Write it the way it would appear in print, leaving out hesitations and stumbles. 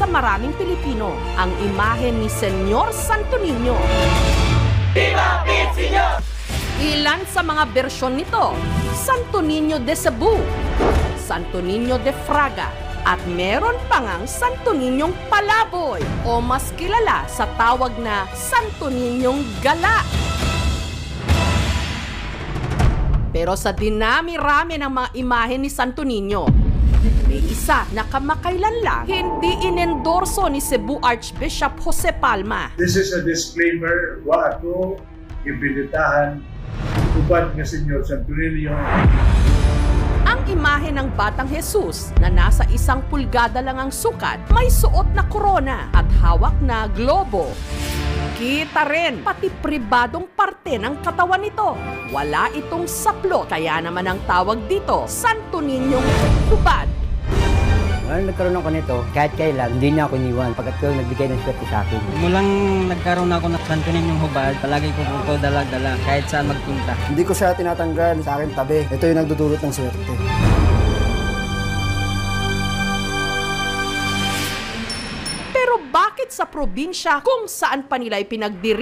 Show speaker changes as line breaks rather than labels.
sa maraming Pilipino ang imahe ni Senyor Santo Niño.
Viva el Señor!
Ilan sa mga bersyon nito: Santo Niño de Cebu, Santo Niño de Fraga, at meron pa ngang Santo Niñong Palaboy o mas kilala sa tawag na Santo Niñong Gala. Pero sa dinami-rami ng mga imahe ni Santo Niño, may isa na kamakailan lang hindi inendorso ni Cebu Archbishop Jose Palma.
This is a disclaimer. Wa ako ibinitahan ubad nga Senyor Santo Niño.
Ang imahe ng Batang Jesus na nasa 1 pulgada lang ang sukat, may suot na korona at hawak na globo. Kita rin pati pribadong parte ng katawan nito. Wala itong saplo, kaya naman ang tawag dito, Santo Niñong Hubad.
Nung nagkaroon ako nito, kahit kailan, hindi niya ako iniwan pagkat ko nagbigay ng swerte sa akin.
Mulang nagkaroon ako ng Santo Niñong hubad, palagi ko po dala-dala kahit saan magpunta.
Hindi ko siya tinatanggal sa akin tabi. Ito yung nagdudulot ng swerte.
Pero bakit sa probinsya kung saan pa nila ipinagdiriwang